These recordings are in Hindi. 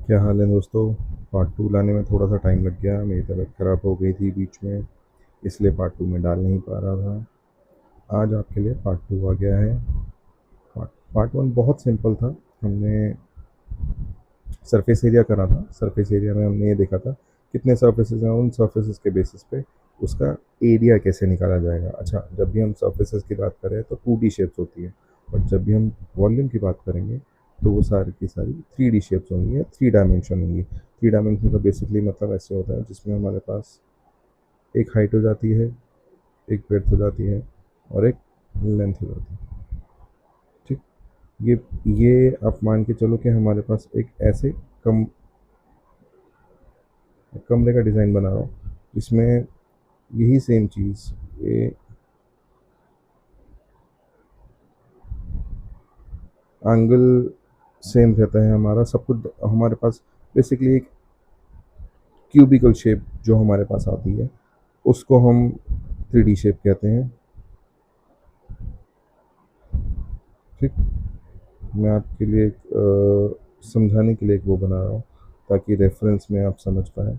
क्या हाल है दोस्तों। पार्ट टू लाने में थोड़ा सा टाइम लग गया, मेरी तबीयत ख़राब हो गई थी बीच में, इसलिए पार्ट टू में डाल नहीं पा रहा था। आज आपके लिए पार्ट टू आ गया है। पार्ट वन बहुत सिंपल था। हमने सरफेस एरिया करा था। सरफेस एरिया में हमने ये देखा था कितने सर्फेसेज हैं, उन सर्फेसेज के बेसिस पे उसका एरिया कैसे निकाला जाएगा। अच्छा, जब भी हम सर्फेसेज की बात करें तो 2D शेप्स होती है, और जब भी हम वॉल्यूम की बात करेंगे तो वो सारी की सारी 3D शेप्स होंगी या 3 डायमेंशन होंगी। 3 डायमेंशन का बेसिकली मतलब ऐसे होता है जिसमें हमारे पास एक हाइट हो जाती है, एक ब्रेड्थ हो जाती है, और एक लेंथ हो जाती है। ठीक। ये आप मान के चलो कि हमारे पास एक ऐसे कम कमरे का डिज़ाइन बना रहा हूँ जिसमें यही सेम चीज़, ये एंगल सेम रहता है, हमारा सब कुछ हमारे पास बेसिकली एक क्यूबिकल शेप जो हमारे पास आती है उसको हम 3D शेप कहते हैं। ठीक। मैं आपके लिए समझाने के लिए एक वो बना रहा हूँ ताकि रेफरेंस में आप समझ पाएँ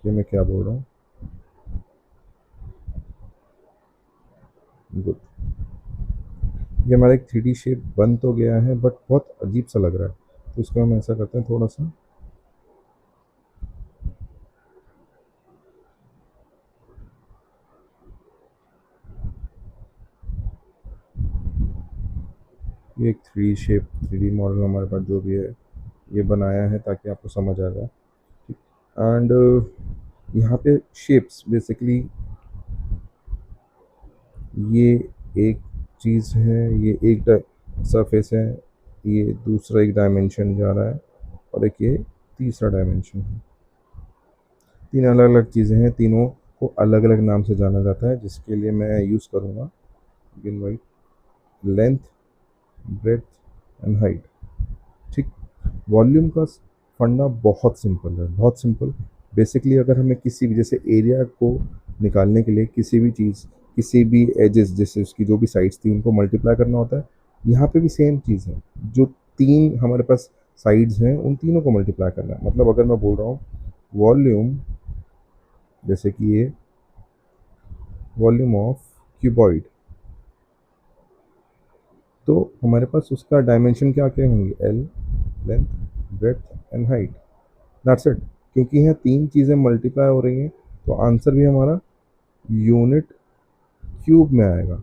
कि मैं क्या बोल रहा हूँ। गुड। ये हमारा एक 3D शेप बन तो गया है बट बहुत अजीब सा लग रहा है, तो इसको हम ऐसा करते हैं थोड़ा सा। ये एक 3D मॉडल हमारे पास जो भी है ये बनाया है ताकि आपको समझ आ जाए। एंड यहाँ पे शेप्स बेसिकली ये एक चीज़ है, ये एक सरफेस है, ये दूसरा एक डायमेंशन जा रहा है, और एक ये तीसरा डायमेंशन है। तीन अलग अलग चीज़ें हैं, तीनों को अलग अलग नाम से जाना जाता है, जिसके लिए मैं यूज़ करूँगा begin white, length, breadth and height. ठीक। वॉल्यूम का फंडा बहुत सिंपल है, बहुत सिंपल। बेसिकली अगर हमें किसी भी जैसे एरिया को निकालने के लिए किसी भी चीज़, किसी भी एजेस जैसे उसकी जो भी साइड्स थी उनको मल्टीप्लाई करना होता है। यहाँ पे भी सेम चीज़ है, जो तीन हमारे पास साइड्स हैं उन तीनों को मल्टीप्लाई करना है। मतलब अगर मैं बोल रहा हूँ वॉल्यूम, जैसे कि ये वॉल्यूम ऑफ क्यूबॉइड, तो हमारे पास उसका डायमेंशन क्या क्या होंगे, L, length, breadth and height. That's it. क्योंकि यहाँ तीन चीज़ें मल्टीप्लाई हो रही हैं तो आंसर भी हमारा यूनिट क्यूब में आएगा।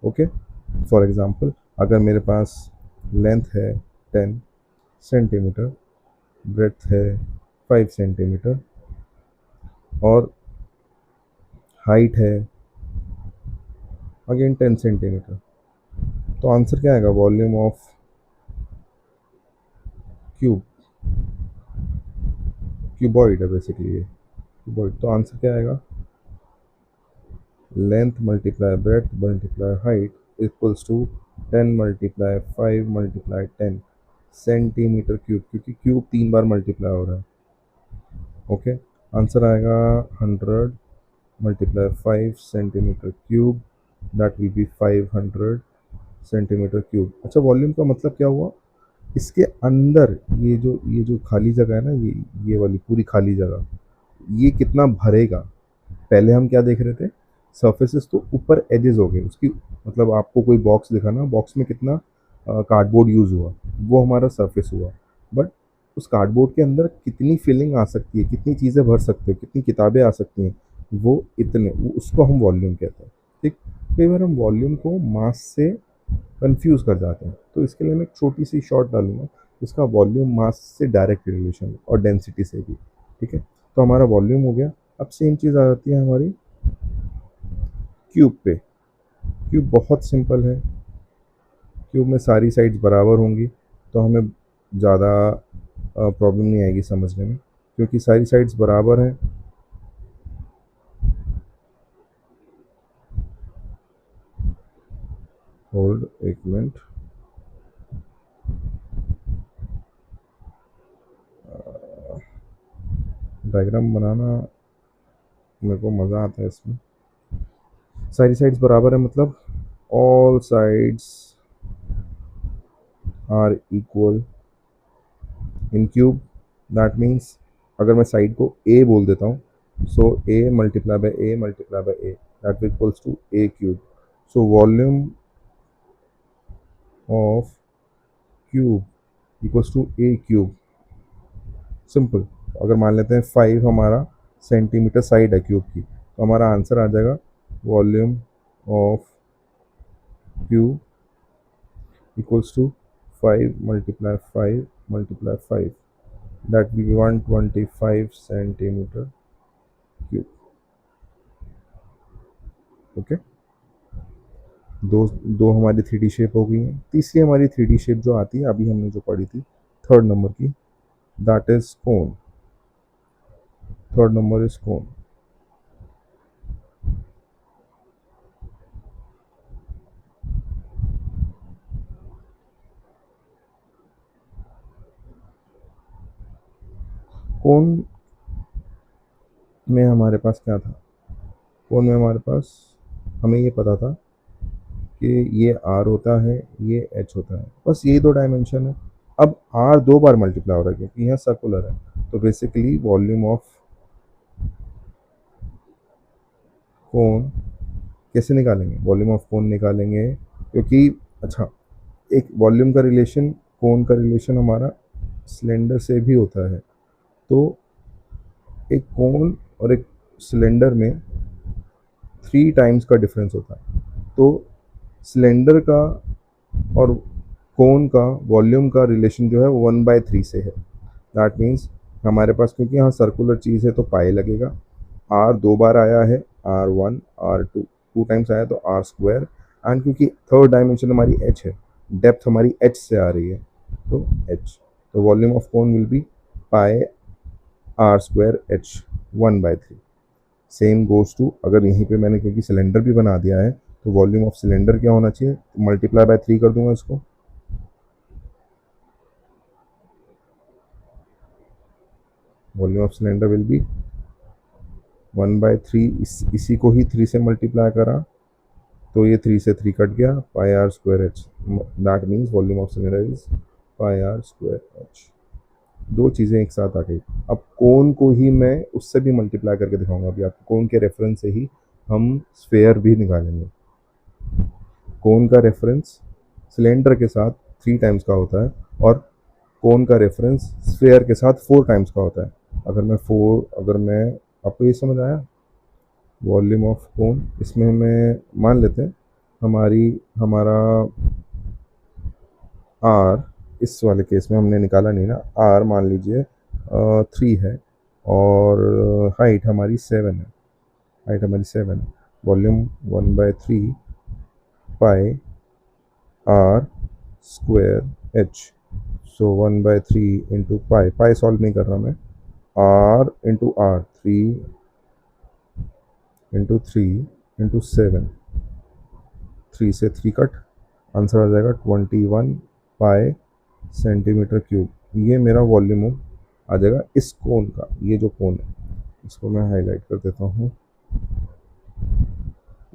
ओके। फॉर एग्जांपल, अगर मेरे पास लेंथ है 10 सेंटीमीटर, ब्रेड्थ है 5 सेंटीमीटर, और हाइट है अगेन 10 सेंटीमीटर, तो आंसर क्या आएगा, वॉल्यूम ऑफ क्यूब, क्यूबॉइड है बेसिकली ये क्यूबॉइड। तो आंसर क्या आएगा, length multiply breadth multiply height equals to 10 multiply 5 multiply 10 centimetre cube, क्योंकि क्यूब 3 बार मल्टीप्लाई हो रहा है। ओके। आंसर आएगा 100 multiply 5 centimetre cube, that will be 500 centimetre cube. अच्छा, वॉल्यूम का मतलब क्या हुआ, इसके अंदर ये जो खाली जगह है ना, ये वाली पूरी खाली जगह, ये कितना भरेगा। पहले हम क्या देख रहे थे, सर्फेसिस तो ऊपर एजेस हो गए उसकी, मतलब आपको कोई बॉक्स दिखाना, बॉक्स में कितना कार्डबोर्ड यूज़ हुआ, वो हमारा सरफेस हुआ। बट उस कार्डबोर्ड के अंदर कितनी फिलिंग आ सकती है, कितनी चीज़ें भर सकते हो, कितनी किताबें आ सकती हैं, उसको हम वॉल्यूम कहते हैं। ठीक। कई बार हम वॉल्यूम को मास से कंफ्यूज कर जाते हैं, तो इसके लिए मैं एक छोटी सी शॉर्ट डालूंगा, इसका वॉल्यूम मास से डायरेक्ट रिलेशन और डेंसिटी से भी। ठीक है। तो हमारा वॉल्यूम हो गया। अब सेम चीज़ आ जाती है हमारी क्यूब पे। क्यूब बहुत सिंपल है, क्यूब में सारी साइड्स बराबर होंगी, तो हमें ज़्यादा प्रॉब्लम नहीं आएगी समझने में, क्योंकि सारी साइड्स बराबर हैं। होल्ड एक मिनट। डायग्राम बनाना मेरे को मज़ा आता है इसमें। सारी साइड्स बराबर है मतलब all sides are equal in cube, that means अगर मैं साइड को ए बोल देता हूँ, so A multiply by A multiply by A, that equals to A cube. So volume of cube equals to A cube. Simple. अगर मान लेते हैं 5 हमारा सेंटीमीटर साइड है क्यूब की, तो हमारा आंसर आ जाएगा volume of cube equals to 5 multiply 5 multiply 5, that will be 125 centimeter cube. Okay. दो दो हमारी 3D शेप हो गई है. तीसरी हमारी 3D शेप जो आती है अभी हमने जो पढ़ी थी थर्ड नंबर की, that is cone. Third number is cone. Cone में हमारे पास क्या था? कोन में हमारे पास हमें ये पता था कि ये आर होता है, ये एच होता है, बस यही दो डायमेंशन है. अब आर दो बार मल्टीप्लाई हो रहा है क्योंकि यहाँ सर्कुलर है, तो बेसिकली वॉल्यूम ऑफ कोन कैसे निकालेंगे? वॉल्यूम ऑफ कोन निकालेंगे क्योंकि अच्छा, एक वॉल्यूम का रिलेशन, कोन का रिलेशन हमारा सिलेंडर से भी होता है. तो एक कोन और एक सिलेंडर में 3 टाइम्स का डिफरेंस होता है. तो सिलेंडर का और कोन का वॉल्यूम का रिलेशन जो है वो 1/3 से है. दैट मीन्स हमारे पास क्योंकि यहाँ सर्कुलर चीज़ है तो पाई लगेगा. आर दो बार आया है, R1 R2 टू टाइम्स आया तो आर स्क्वायर. एंड क्योंकि थर्ड डायमेंशन हमारी एच है, डेप्थ हमारी एच से आ रही है, तो एच. तो volume of cone will be pi R square H 1/3. Same goes to, अगर यहीं पे मैंने क्योंकि सिलेंडर भी बना दिया है तो वॉल्यूम ऑफ सिलेंडर क्या होना चाहिए? मल्टीप्लाई बाय 3 कर दूंगा इसको. Volume of cylinder will be 1/3. इसी को ही 3 से मल्टीप्लाई करा तो ये 3 से 3 कट गया, pi R square H. That means volume of cylinder is pi R square H. दो चीज़ें एक साथ आ गई. अब कोन को ही मैं उससे भी मल्टीप्लाई करके दिखाऊंगा. अभी आपको कोन के रेफरेंस से ही हम स्फेयर भी निकालेंगे. कोन का रेफरेंस सिलेंडर के साथ 3 टाइम्स का होता है और कोन का रेफरेंस स्फेयर के साथ 4 टाइम्स का होता है. अगर मैं आपको ये समझ आया? वॉल्यूम ऑफ कोन, इसमें हमें मान लेते हैं हमारा आर, इस वाले केस में हमने निकाला नहीं ना, आर मान लीजिए 3 है और हाइट हमारी 7 है. हाइट हमारी 7 है. Volume 1/3 pi R square H. So 1/3 into pi. Pi solve नहीं कर रहा मैं. आर इंटू आर, 3 इंटू 7 3 से 3 कट, आंसर आ जाएगा 21 पाई सेंटीमीटर क्यूब. ये मेरा वॉल्यूम आ जाएगा इस कोन का. ये जो कोन है इसको मैं हाईलाइट कर देता हूँ.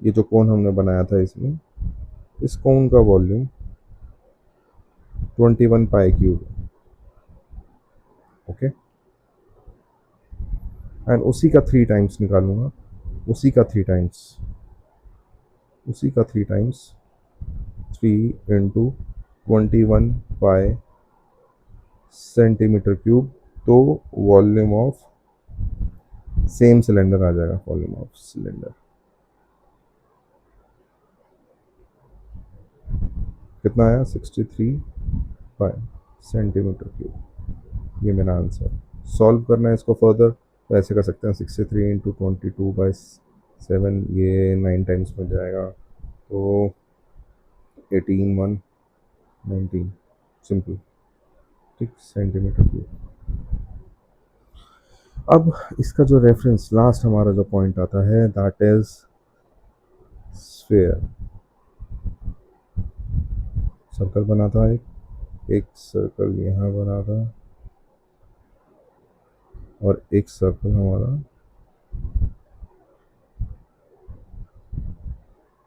ये जो कोन हमने बनाया था इसमें, इस कोन का volume 21 pi cube. Okay. And उसी का 3 टाइम्स निकालूंगा. उसी का 3 टाइम्स 3 इंटू 21 पाई सेंटीमीटर क्यूब. तो वॉल्यूम ऑफ सेम सिलेंडर आ जाएगा. वॉल्यूम ऑफ सिलेंडर कितना आया? 63 पाई सेंटीमीटर क्यूब. ये मेरा आंसर. सॉल्व करना है इसको फर्दर तो ऐसे कर सकते हैं. 63 इंटू 22/7, ये 9 टाइम्स में जाएगा तो 18 सिंपल. ठीक, सेंटीमीटर क्यूब. अब इसका जो रेफरेंस लास्ट हमारा जो पॉइंट आता है दैट इज स्फेयर. सर्कल बना था एक सर्कल यहाँ बना था और एक सर्कल हमारा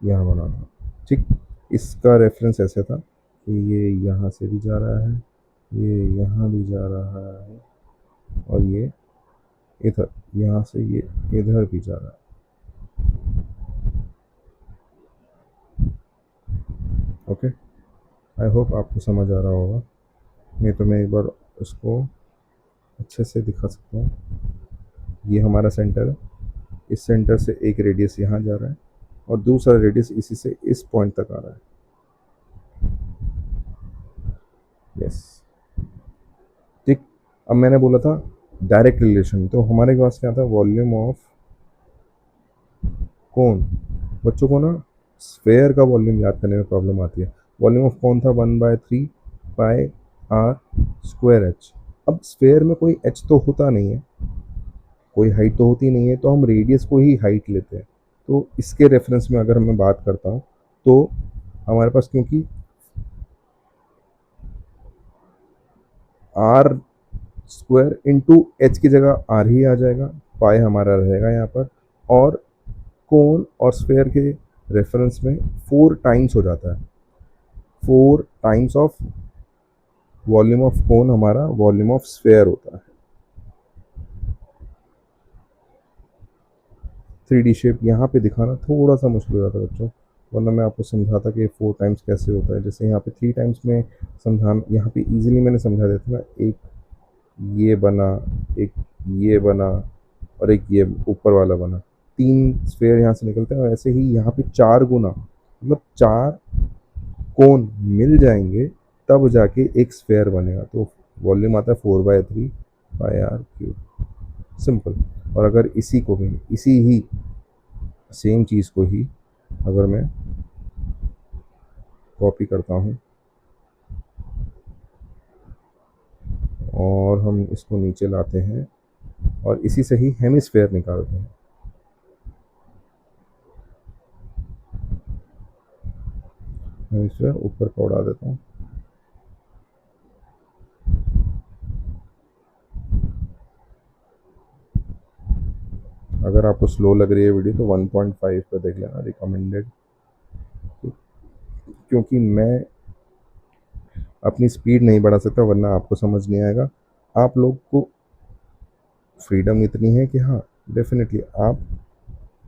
यहाँ बना था. ठीक, इसका रेफरेंस ऐसे था कि ये यहाँ से भी जा रहा है ये यहाँ भी जा रहा है और ये इधर, यहाँ से ये इधर भी जा रहा है। ओके, आई होप आपको समझ आ रहा होगा। नहीं तो मैं एक बार उसको अच्छे से दिखा सकता हूँ। ये हमारा सेंटर है, इस सेंटर से एक रेडियस यहाँ जा रहा है और दूसरा रेडियस इसी से इस पॉइंट तक आ रहा है। यस, ठीक। अब मैंने बोला था डायरेक्ट रिलेशन, तो हमारे पास क्या था, वॉल्यूम ऑफ कोन। बच्चों को ना स्फेयर का वॉल्यूम याद करने में प्रॉब्लम आती है। वॉल्यूम ऑफ कोन था 1/3 पाई आर स्क्वायर एच। अब स्फेयर में कोई एच तो होता नहीं है, कोई हाइट तो होती नहीं है, तो हम रेडियस को ही हाइट लेते हैं। तो इसके रेफरेंस में अगर मैं बात करता हूँ तो हमारे पास, क्योंकि आर स्क्वायर इंटू एच की जगह आर ही आ जाएगा, पाई हमारा रहेगा यहाँ पर, और कोन और स्फेयर के रेफरेंस में 4 टाइम्स हो जाता है। 4 टाइम्स ऑफ वॉल्यूम ऑफ कोन हमारा वॉल्यूम ऑफ स्फेयर होता है। 3D शेप यहाँ पे दिखाना थोड़ा सा मुश्किल हो जाता है बच्चों, वरना मैं आपको समझाता कि 4 टाइम्स कैसे होता है। जैसे यहाँ पे 3 टाइम्स में समझाना, यहाँ पे इजीली मैंने समझा देता ना, एक ये बना, एक ये बना और एक ये ऊपर वाला बना, 3 स्फेयर यहाँ से निकलते हैं। और ऐसे ही यहाँ पे 4 गुना, मतलब 4 कोन मिल जाएंगे तब जाके एक स्फेयर बनेगा। तो वॉल्यूम आता है 4/3 पाई आर क्यूब, सिंपल। और अगर इसी को भी, इसी ही सेम चीज़ को ही अगर मैं कॉपी करता हूँ और हम इसको नीचे लाते हैं और इसी से ही हेमिस्फेयर निकालते हैं। हेमिस्फेयर ऊपर का उड़ा देता हूँ। अगर आपको स्लो लग रही है वीडियो तो 1.5 पे देख लेना, रिकमेंडेड। क्योंकि मैं अपनी स्पीड नहीं बढ़ा सकता, वरना आपको समझ नहीं आएगा। आप लोग को फ्रीडम इतनी है कि हाँ, डेफिनेटली आप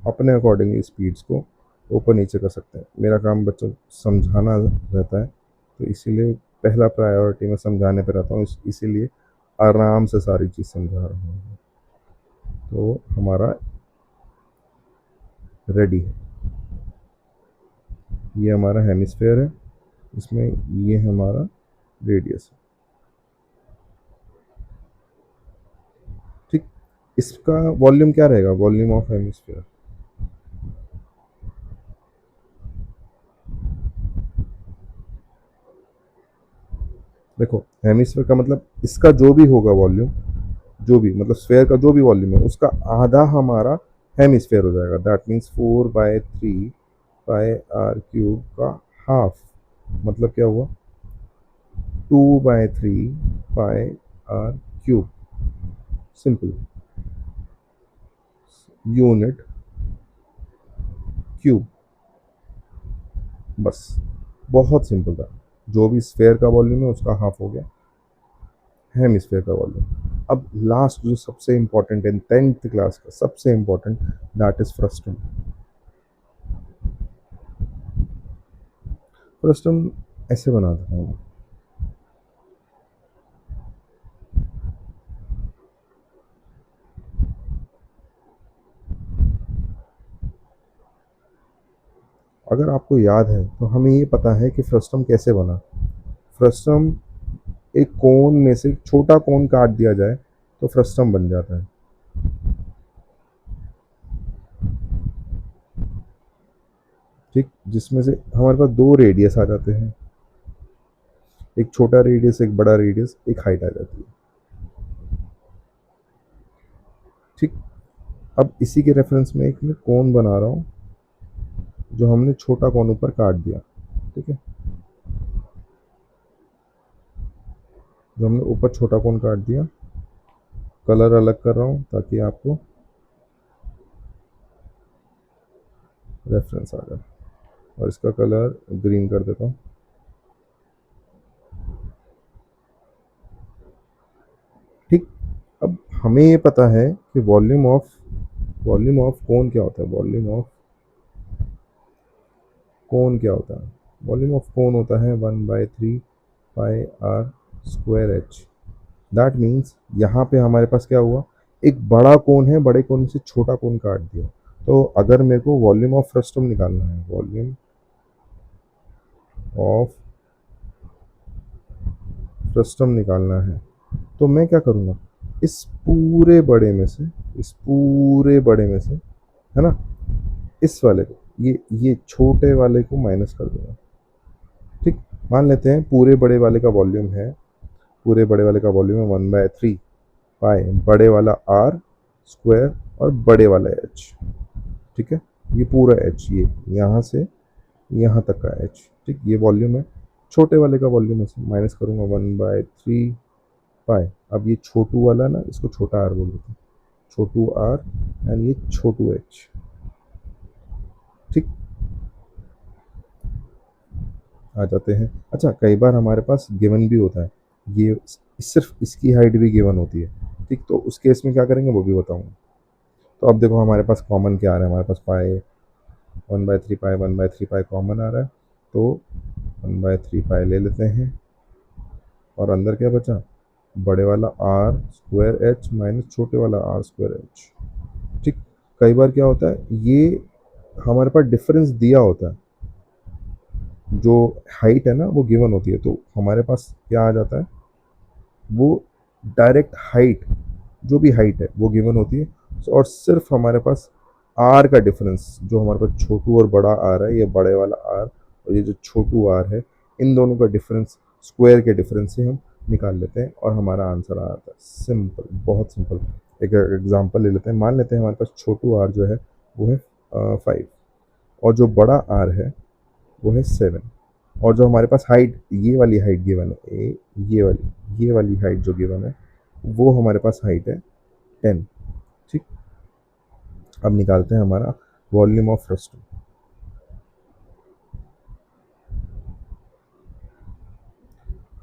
अपने अकॉर्डिंगली स्पीड्स को ऊपर नीचे कर सकते हैं। मेरा काम बच्चों समझाना रहता है, तो इसीलिए पहला प्रायोरिटी मैं समझाने पे रहता हूँ, इसीलिए आराम से सारी चीज़ समझा रहा हूँ। तो हमारा रेडी है, ये हमारा हेमिस्फेयर है, इसमें ये हमारा रेडियस है, ठीक। इसका वॉल्यूम क्या रहेगा, वॉल्यूम ऑफ हेमिस्फेयर, देखो हेमिस्फेयर का मतलब इसका जो भी होगा वॉल्यूम, जो भी मतलब स्फेयर का जो भी वॉल्यूम है उसका आधा हमारा हेमिस्फेयर हो जाएगा। That means 4/3 pi R cube का हाफ, मतलब क्या हुआ, 2/3 pi R cube, simple, unit cube, बस। बहुत सिंपल था। जो भी स्फेयर का वॉल्यूम है उसका हाफ हो गया हेमिस्फेयर का वॉल्यूम। अब लास्ट जो सबसे इंपॉर्टेंट है 10th क्लास का सबसे important, that is frustum. Frustum ऐसे बनाता हूँ, अगर आपको याद है तो हमें ये पता है कि फ्रस्टम कैसे बना। फ्रस्टम, एक कोन में से छोटा कोन काट दिया जाए तो फ्रस्टम बन जाता है, ठीक। जिसमें से हमारे पास 2 रेडियस आ जाते हैं, एक छोटा रेडियस एक बड़ा रेडियस, एक हाइट आ जाती है, ठीक। अब इसी के रेफरेंस में एक मैं कोन बना रहा हूँ, जो हमने छोटा कोन ऊपर काट दिया, ठीक है। जो हमने ऊपर छोटा कोन काट दिया, कलर अलग कर रहा हूँ ताकि आपको रेफरेंस आ जाए, और इसका कलर ग्रीन कर देता हूँ। हमें ये पता है कि वॉल्यूम ऑफ कोन क्या होता है। वॉल्यूम ऑफ कोन होता है 1/3 पाई r square H. That means यहाँ पे हमारे पास क्या हुआ, एक बड़ा कोन है, बड़े कोन से छोटा कोन काट दिया। तो अगर मेरे को वॉल्यूम ऑफ फ्रस्टम निकालना है, वॉल्यूम ऑफ फ्रस्टम निकालना है, तो मैं क्या करूँगा, इस पूरे बड़े में से, है ना, इस वाले को, ये छोटे वाले को माइनस कर दूंगा। ठीक, मान लेते हैं पूरे बड़े वाले का वॉल्यूम है 1/3 पाई बड़े वाला आर स्क्वायर और बड़े वाला एच। ठीक है, ये पूरा एच, ये यहाँ से यहाँ तक का एच। ठीक, ये वॉल्यूम है। छोटे वाले का वॉल्यूम है, माइनस करूँगा 1/3 पाई। अब ये छोटू वाला ना, इसको छोटा आर बोल देते हैं, छोटू आर एंड ये छोटू एच। ठीक, आ जाते हैं। अच्छा, कई बार हमारे पास गिवन भी होता है, ये सिर्फ इसकी हाइट भी गिवन होती है। ठीक, तो उस केस में क्या करेंगे वो भी बताऊंगा। तो अब देखो हमारे पास कॉमन क्या आ रहा है, हमारे पास पाई 1/3 पाई कॉमन आ रहा है, तो 1/3 पाई ले लेते हैं और अंदर क्या बचा, बड़े वाला आर स्क्वायर एच माइनस छोटे वाला आर स्क्वायर एच। ठीक, कई बार क्या होता है, ये हमारे पास डिफरेंस दिया होता है, जो हाइट है ना वो गिवन होती है, तो हमारे पास क्या आ जाता है, वो डायरेक्ट हाइट, जो भी हाइट है वो गिवन होती है, और सिर्फ हमारे पास आर का डिफरेंस, जो हमारे पास छोटू और बड़ा आर है, ये बड़े वाला आर और ये जो छोटू आर है, इन दोनों का डिफरेंस, स्क्वायर के डिफरेंस से हम निकाल लेते हैं और हमारा आंसर आ जाता है। सिंपल, बहुत सिंपल। एक एग्जांपल ले लेते हैं, मान लेते हैं हमारे पास छोटू आर जो है वो है 5 और जो बड़ा आर है वो है 7, और जो हमारे पास हाइट, ये वाली हाइट गिवन है, ये वाली हाइट जो गिवन है वो हमारे पास हाइट है 10। ठीक, अब निकालते हैं हमारा वॉल्यूम ऑफ फ्रस्टम।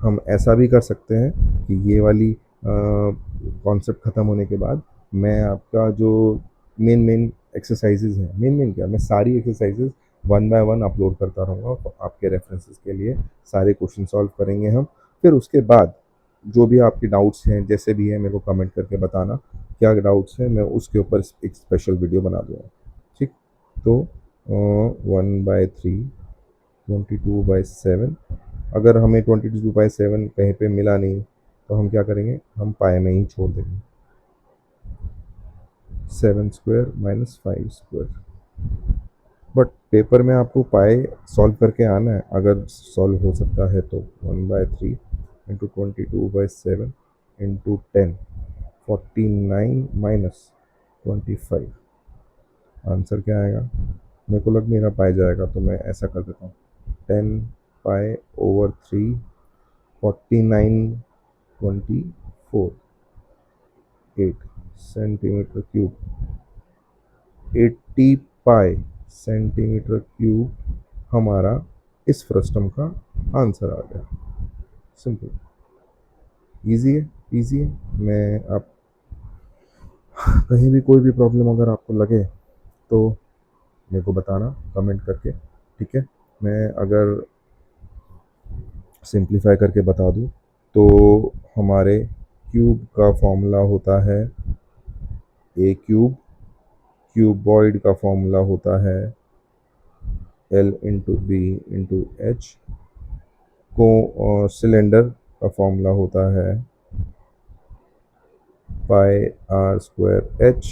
हम ऐसा भी कर सकते हैं कि ये वाली कॉन्सेप्ट ख़त्म होने के बाद मैं आपका जो मेन मेन एक्सरसाइजेज हैं, मेन क्या, मैं सारी एक्सरसाइजेज 1 बाय 1 अपलोड करता रहूँगा, तो आपके रेफरेंसेस के लिए सारे क्वेश्चन सॉल्व करेंगे हम। फिर उसके बाद जो भी आपके डाउट्स हैं, जैसे भी है, मेरे को कमेंट करके बताना क्या डाउट्स हैं, मैं उसके ऊपर एक स्पेशल वीडियो बना दूँगा। ठीक, तो 1/3 22/7, अगर हमें 22/7 कहीं पे मिला नहीं तो हम क्या करेंगे, हम पाए में ही छोड़ देंगे, 7 square minus 5 square. But paper में आपको पाए सॉल्व करके आना है, अगर सॉल्व हो सकता है तो 1/3 × 22/7 × 10, 49 माइनस 25। आंसर क्या आएगा, मेरे को लग नहीं रहा पाई जाएगा, तो मैं ऐसा कर देता हूँ, 10 पाई/3 49/24 8 सेंटीमीटर क्यूब, 80 पाई सेंटीमीटर क्यूब हमारा इस फ्रस्टम का आंसर आ गया। सिंपल, इजी है, इजी है। मैं आप कहीं भी कोई भी प्रॉब्लम अगर आपको लगे तो मेरे को बताना कमेंट करके। ठीक है, मैं अगर सिंप्लीफाई करके बता दूं तो हमारे क्यूब का फॉर्मूला होता है ए क्यूब, क्यूबॉइड का फॉर्मूला होता है L × B × H, को सिलेंडर का फॉर्मूला होता है πr²H,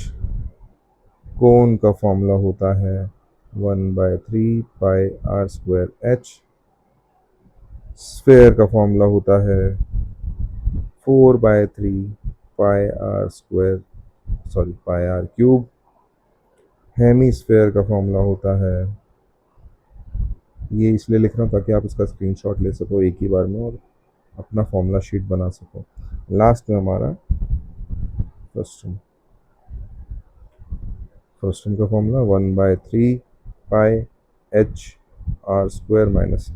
कोन का फॉर्मूला होता है 1/3 πr²H, स्फेयर का फॉर्मूला होता है 4/3 πr², हेमी स्फेयर का फॉर्मूला होता है, ये इसलिए लिख रहा हूँ ताकि आप इसका स्क्रीनशॉट ले सको एक ही बार में और अपना फॉर्मूला शीट बना सको। लास्ट में हमारा फ्रस्टम का formula 1/3 πH r² - r।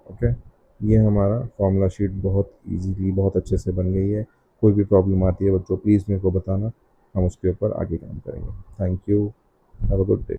Okay, ये हमारा फॉर्मूला शीट बहुत इजीली, बहुत अच्छे से बन गई है। कोई भी प्रॉब्लम आती है बच्चों, प्लीज़ मेरे को बताना, हम उसके ऊपर आगे काम करेंगे। Thank you, have a good day.